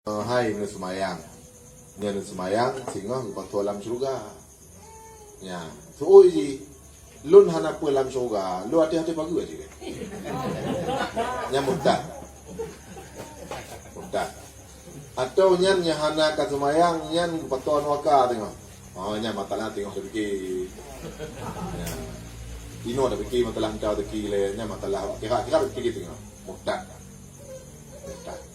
Hai nu semayang. Nya nu semayang singoh patu alam surga. Ya, so ji lun hana pu alam surga, lu hati-hati pagi aja deh. Nya murtad. Murtad. Atau nyan nya hana ka semayang nyan patu anwaka tengok. Oh nya matalah tengok sedikit. Ya. Ino ada fikir matalah kau teki le nya matalah kira fikir tengok. Murtad. Murtad.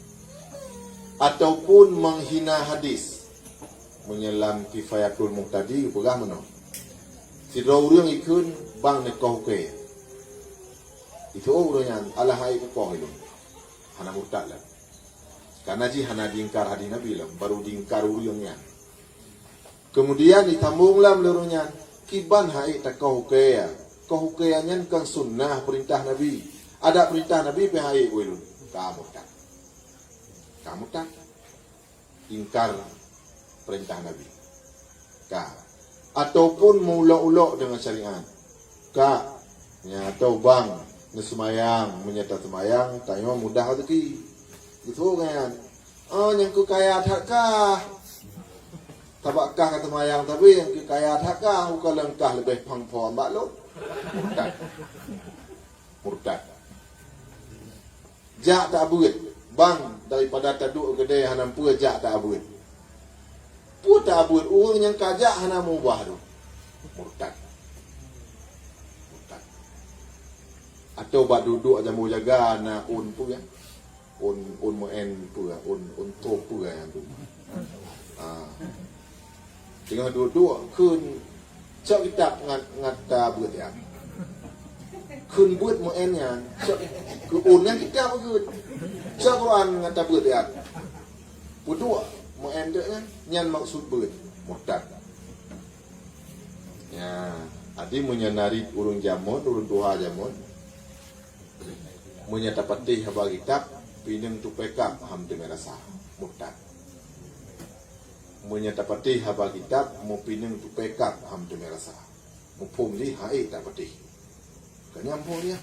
Ataupun menghina hadis, menyelam kifayatul muqtadi pegah mano si orang ikun bang nekoh ke itu orangnya Allah hai ko itu hana murtad lah karena ji hana diingkar hadis Nabi lah baru diingkar orangnya kemudian ditambunglah melurungnya kiban hai takoh ke ya koh ke nya kan sunnah perintah Nabi ada perintah Nabi pe hai ulun kamu tak ingkar perintah Nabi. Ka ataupun mula-ulok dengan syariat. Ka ya atau bang semayang menyata semayang tanya mudah rezeki. Gitu kan. Oh yang ku kaya takkah? Tabakkah kata semayang tapi yang ku kaya takkah bukan langkah lebih pang-pang maklum. Murtad. Murtad. Jak tak buat bang daripada taduk gede hanam pua jak tak abut. Pua tak abut orang yang kajak hanam ubah tu. Murtad. Murtad. Atau bak duduk aja mau jaga na un pu ya. Un mo en pu ya, un to pu ya tu. Tengah duduk kun cak kita ngat abut ya. Kun buat mo en ya. Ku un yang kita begut. Sa Quran ngata beut ya. Pudua mo ende kan nyan maksud beut murtad. Ya, adi menyenari urung jamon, urung tuha jamon. Menyata patih haba kitab pineng tu pekap ham dengan rasa murtad. Menyata patih haba kitab mo pineng tu pekap ham dengan rasa. Mo pom li hai tak patih. Kanyampo dia.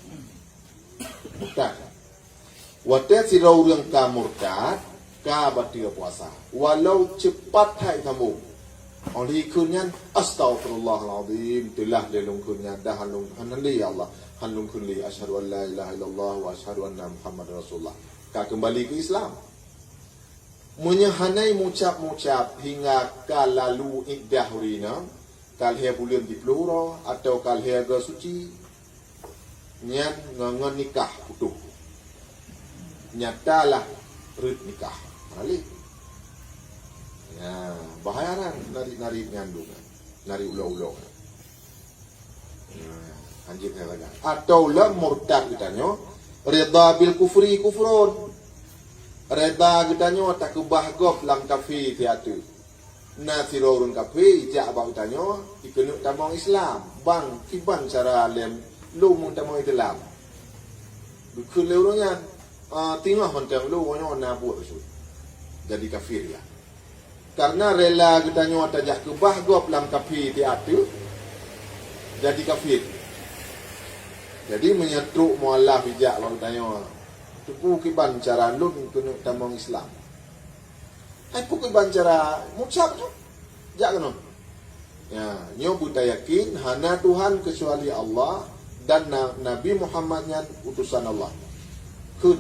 Murtad. Watet si rau yang ka murtad ka batia puasa walau cepat hai kamu oleh kunyan astagfirullahalazim telah delung kunyan dah halung hanli ya Allah halung kunli asyhadu an la ilaha illallah wa asyhadu anna muhammadar rasulullah ka kembali ke Islam menyahanai mucap-mucap hingga ka lalu iddah hurina kal he bulan di pelura atau kal he ga suci nyan ngangan nikah putuh nyatalah rit nikah balik ya bahaya kan nari nyandung nari ulo-ulo anjir lagi atau la murtad kitanya rida bil kufri kufrun rida kitanya tak kebahgop lam kafir tiatu nasiro urun kafir jak ba kitanya ikenu tamang Islam bang kiban cara lem lu mun tamang Islam bukul leuronya tinggal honteng lu wanyo na buat usul jadi kafir ya karena rela kita nyo tajak kebah gop lam kafir ti atu jadi kafir jadi menyetruk mualaf bijak lo tanya tuku kiban cara lun kena tamang Islam ai pu kiban cara mucap tu jak kena ya nyo buta yakin hana Tuhan kecuali Allah dan Nabi Muhammadnya utusan Allah kun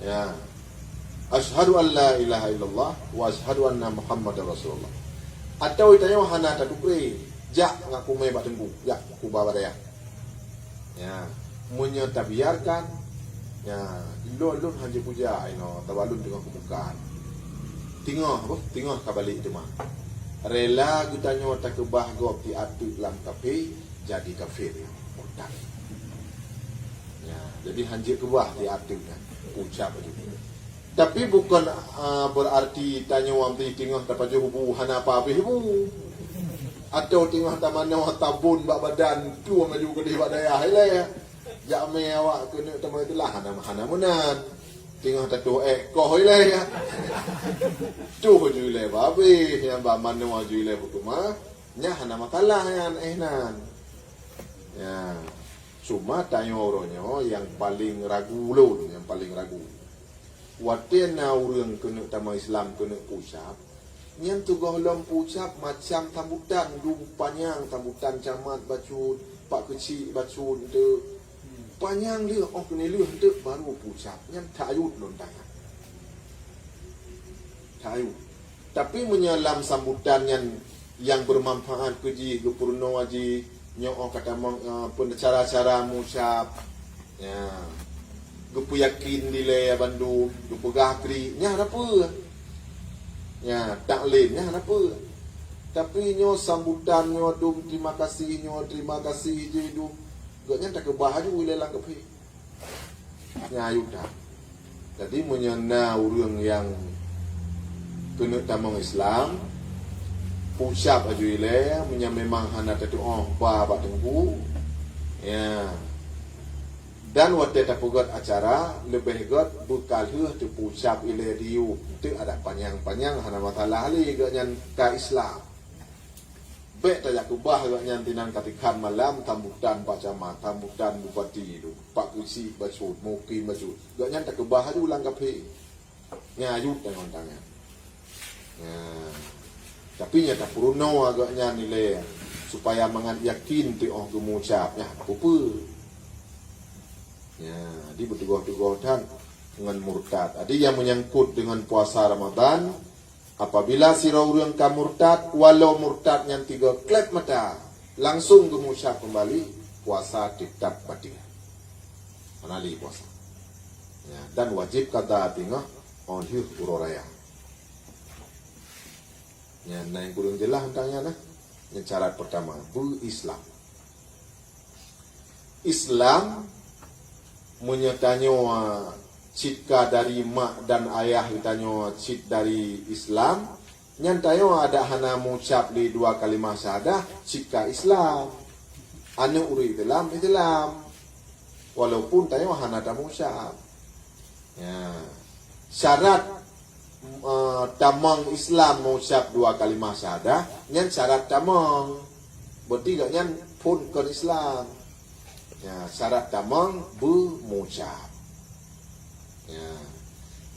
ya asyhadu an la ilaha illallah wa asyhadu anna muhammadar rasulullah atau itanya hana tadukre jak ngaku mai bak tengku jak ku bawa daya ya munya tabiarkan ya lon haji puja ino tawalun dengan kemukaan tengah kabalik itu mah rela gutanya tak kebah gop di atu lam kafe jadi kafir murtad ya jadi hanjir kebah di atu kan ucap begitu. Tapi bukan berarti tanya wang tengah dapat hubu hana apa hubu atau tengah tamana tabun bak badan tu maju ke di badaya hele jak me awak kena tama itulah hana menan tengah tatu koh hele ya tu jule babe yang ba mana jule bukuma nya hana makalah yang ehnan ya cuma tanya orangnya yang paling ragu lun, yang paling ragu. Watena urang kena tama Islam kena pucap. Nyan tu gohlom pucap macam tambutan du panjang tambutan camat bacut pak kecil bacut tu panjang dia kena leuh tu baru pucap. Nyan tayut lontang. Tayut. Tapi menyalam sambutan yang bermanfaat keji gepurno aji nyo kata cara-cara mucap ya gepu yakin dile Bandung gepu gakri nya apa ya taklim nya apa tapi nyo sambutan nyo dum terima kasih je dum gaknya tak kebahaju wilayah kepi nya ayudah jadi menyana urang yang kena tamang Islam pucap aju ile memang hana tatu ba tengku ya dan waktu tapugot acara lebih got bekal tu pucap ile diu tu ada panjang hana masalah li ganyan ka Islam be ta yak ubah ganyan tinan katikan malam tambutan bacamat tambutan bupati tu pak kursi basut mukim basut ganyan tak ubah aju ulang kape ngayut dengan tangan ya tapi nya tak puruno agaknya nilai supaya mangan yakin tu gemucapnya apa ya di betugoh-tugoh dan dengan murtad ada yang menyangkut dengan puasa Ramadan apabila sira urang ka murtad walau murtad yang 3 klep mata langsung gemucap kembali puasa tetap batal anali puasa ya dan wajib kada tingah on hiu uroraya ya, nah yang kurang jelas tentangnya yang syarat pertama berislam. Islam menyatanya cipta dari mak dan ayah ditanya cip dari Islam nyantanya ada hana mengucap di 2 kalimah syahadah cipta Islam anu uri Islam walaupun tanya hana tak mengucap ya syarat tamang Islam mengucap 2 kalimah syahadah nyan syarat tamang berarti gak nyan pun ke Islam ya syarat tamang mengucap ya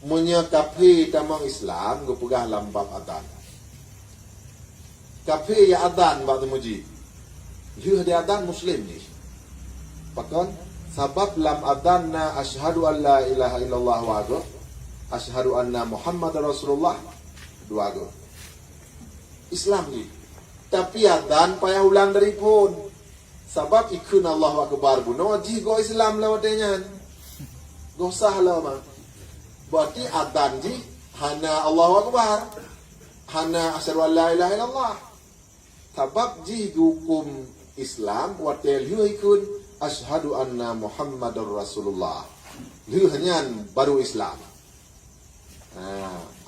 menyakapi tamang Islam gepegah lambab adan kapi ya adan bak temuji yuh di adan muslim ni pakon sabab lam adan na asyhadu an la ilaha illallah wa asyhadu anna Muhammad Rasulullah 2 go. Islam ni. Tapi adan payah ulang dari pun. Sebab ikun Allahu Akbar buno ji go Islam lawatnya. Go sah lah mah. Berarti adan ji hana Allahu Akbar. Hana asyhadu an la ilaha illallah. Sebab ji hukum Islam watel hu ikun asyhadu anna Muhammadar Rasulullah. Hu hanya baru Islam.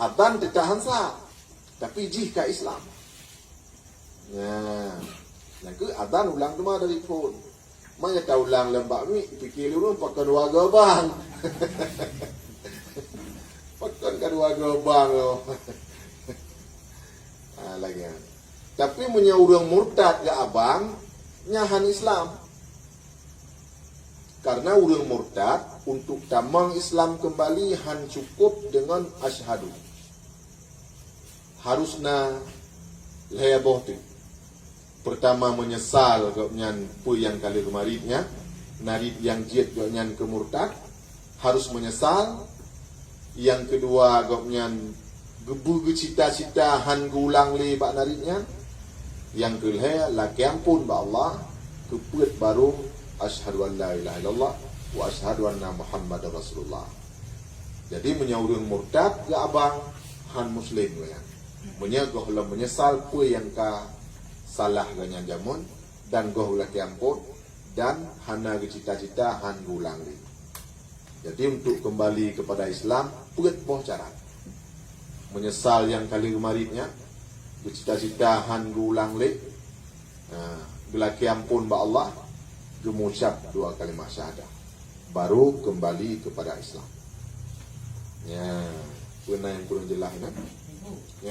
Adan tidak hansa tapi jika Islam nah ke adan ulang tu dari phone mana tahu ulang lembak ni fikir dulu pakai 2 gabang pakai 2 gabang lo lagi tapi punya urang murtad ya abang nyahan Islam karena urang murtad untuk tamang Islam kembali han cukup dengan asyhadu. Harusna leyaboh tu. Pertama menyesal gapnyan pu yang kali kemarinnya, narid yang jiat gapnyan ke murtad, harus menyesal. Yang kedua gapnyan gebu cita-cita han gulang li bak naridnya. Yang kelih laki ampun ba Allah, kepeut baru asyhadu an la ilaha illallah wa asyhadu anna Muhammadar Rasulullah. Jadi menyaurun murtad ke abang han muslim ya. Menyagoh lah menyesal pu yang ka salah ganya jamun dan goh laki ampun dan hana ke cita-cita han gulang ni. Jadi untuk kembali kepada Islam puget boh cara. Menyesal yang kali kemarinnya bercita-cita han gulang li. Laki ampun ba Allah gemucap 2 kalimah syahadah baru kembali kepada Islam ya, benar yang kurang jelas kan? Ya.